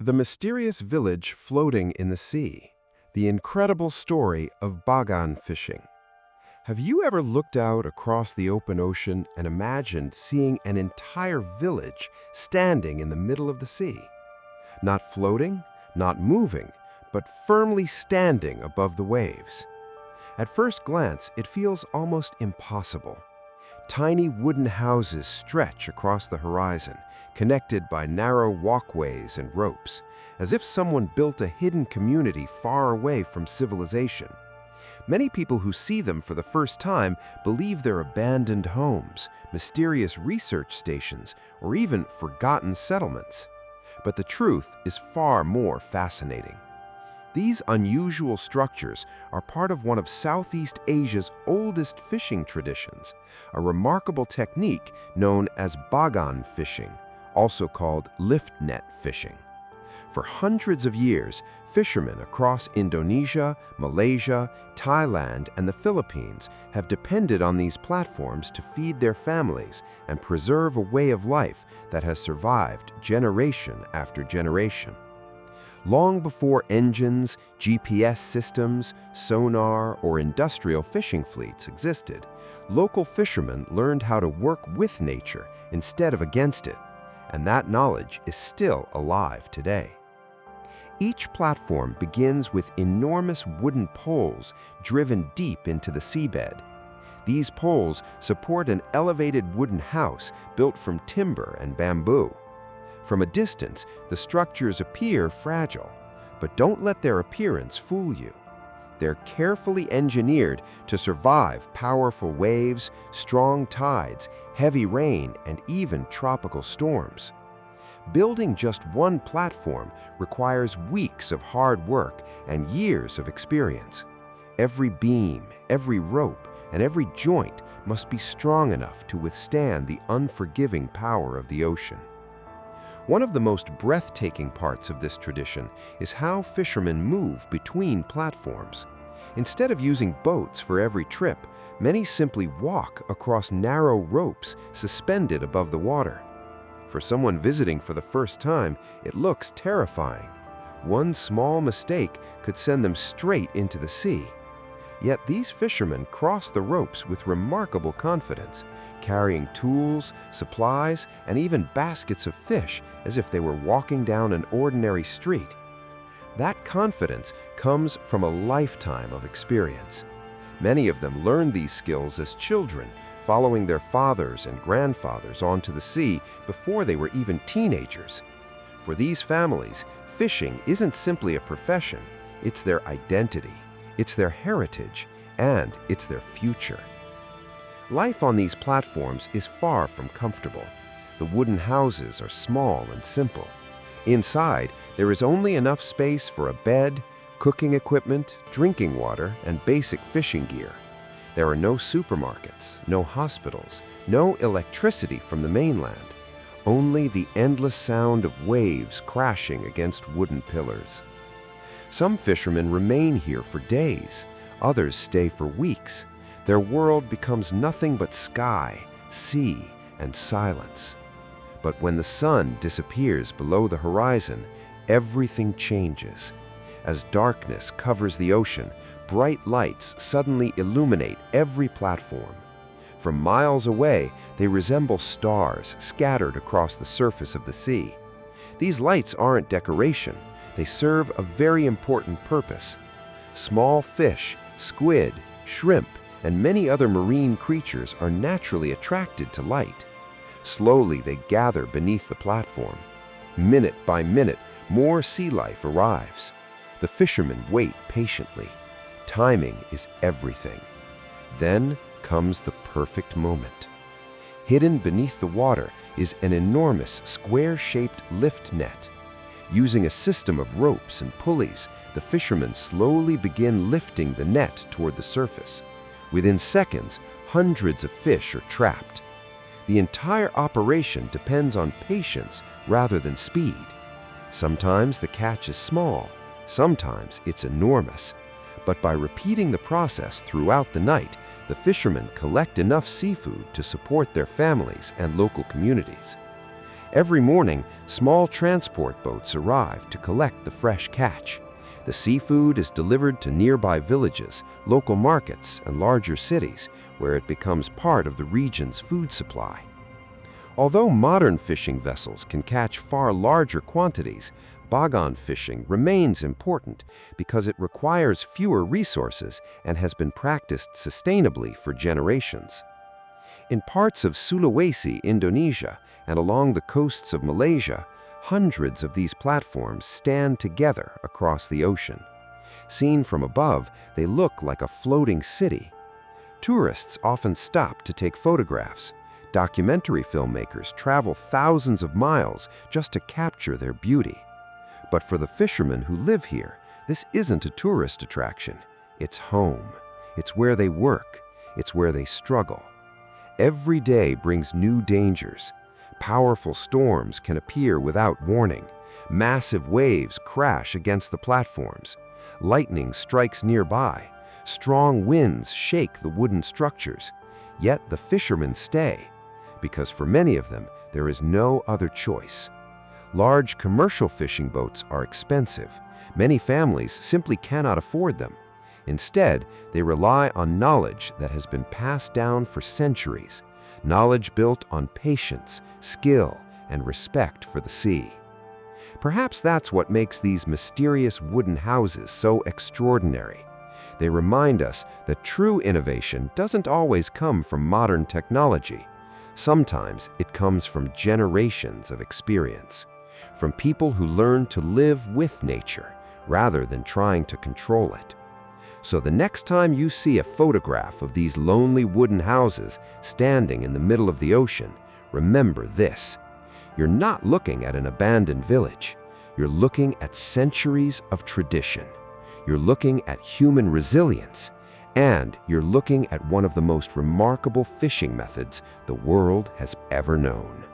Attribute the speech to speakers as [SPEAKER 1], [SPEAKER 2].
[SPEAKER 1] The mysterious village floating in the sea. The incredible story of Bagan fishing. Have you ever looked out across the open ocean and imagined seeing an entire village standing in the middle of the sea? Not floating, not moving, but firmly standing above the waves. At first glance, it feels almost impossible. Tiny wooden houses stretch across the horizon, connected by narrow walkways and ropes, as if someone built a hidden community far away from civilization. Many people who see them for the first time believe they're abandoned homes, mysterious research stations, or even forgotten settlements. But the truth is far more fascinating. These unusual structures are part of one of Southeast Asia's oldest fishing traditions, a remarkable technique known as Bagan fishing, also called lift net fishing. For hundreds of years, fishermen across Indonesia, Malaysia, Thailand, and the Philippines have depended on these platforms to feed their families and preserve a way of life that has survived generation after generation. Long before engines, GPS systems, sonar, or industrial fishing fleets existed, local fishermen learned how to work with nature instead of against it, and that knowledge is still alive today. Each platform begins with enormous wooden poles driven deep into the seabed. These poles support an elevated wooden house built from timber and bamboo. From a distance, the structures appear fragile, but don't let their appearance fool you. They're carefully engineered to survive powerful waves, strong tides, heavy rain, and even tropical storms. Building just one platform requires weeks of hard work and years of experience. Every beam, every rope, and every joint must be strong enough to withstand the unforgiving power of the ocean. One of the most breathtaking parts of this tradition is how fishermen move between platforms. Instead of using boats for every trip, many simply walk across narrow ropes suspended above the water. For someone visiting for the first time, it looks terrifying. One small mistake could send them straight into the sea. Yet these fishermen cross the ropes with remarkable confidence, carrying tools, supplies, and even baskets of fish as if they were walking down an ordinary street. That confidence comes from a lifetime of experience. Many of them learned these skills as children, following their fathers and grandfathers onto the sea before they were even teenagers. For these families, fishing isn't simply a profession, it's their identity. It's their heritage, and it's their future. Life on these platforms is far from comfortable. The wooden houses are small and simple. Inside, there is only enough space for a bed, cooking equipment, drinking water, and basic fishing gear. There are no supermarkets, no hospitals, no electricity from the mainland. Only the endless sound of waves crashing against wooden pillars. Some fishermen remain here for days, others stay for weeks. Their world becomes nothing but sky, sea, and silence. But when the sun disappears below the horizon, everything changes. As darkness covers the ocean, bright lights suddenly illuminate every platform. From miles away, they resemble stars scattered across the surface of the sea. These lights aren't decoration. They serve a very important purpose. Small fish, squid, shrimp, and many other marine creatures are naturally attracted to light. Slowly, they gather beneath the platform. Minute by minute, more sea life arrives. The fishermen wait patiently. Timing is everything. Then comes the perfect moment. Hidden beneath the water is an enormous square-shaped lift net. Using a system of ropes and pulleys, the fishermen slowly begin lifting the net toward the surface. Within seconds, hundreds of fish are trapped. The entire operation depends on patience rather than speed. Sometimes the catch is small, sometimes it's enormous. But by repeating the process throughout the night, the fishermen collect enough seafood to support their families and local communities. Every morning, small transport boats arrive to collect the fresh catch. The seafood is delivered to nearby villages, local markets, and larger cities, where it becomes part of the region's food supply. Although modern fishing vessels can catch far larger quantities, Bagan fishing remains important because it requires fewer resources and has been practiced sustainably for generations. In parts of Sulawesi, Indonesia, and along the coasts of Malaysia, hundreds of these platforms stand together across the ocean. Seen from above, they look like a floating city. Tourists often stop to take photographs. Documentary filmmakers travel thousands of miles just to capture their beauty. But for the fishermen who live here, this isn't a tourist attraction. It's home. It's where they work. It's where they struggle. Every day brings new dangers. Powerful storms can appear without warning. Massive waves crash against the platforms. Lightning strikes nearby. Strong winds shake the wooden structures. Yet the fishermen stay, because for many of them, there is no other choice. Large commercial fishing boats are expensive. Many families simply cannot afford them. Instead, they rely on knowledge that has been passed down for centuries, knowledge built on patience, skill, and respect for the sea. Perhaps that's what makes these mysterious wooden houses so extraordinary. They remind us that true innovation doesn't always come from modern technology. Sometimes it comes from generations of experience, from people who learn to live with nature rather than trying to control it. So the next time you see a photograph of these lonely wooden houses standing in the middle of the ocean, remember this: you're not looking at an abandoned village. You're looking at centuries of tradition. You're looking at human resilience, and you're looking at one of the most remarkable fishing methods the world has ever known.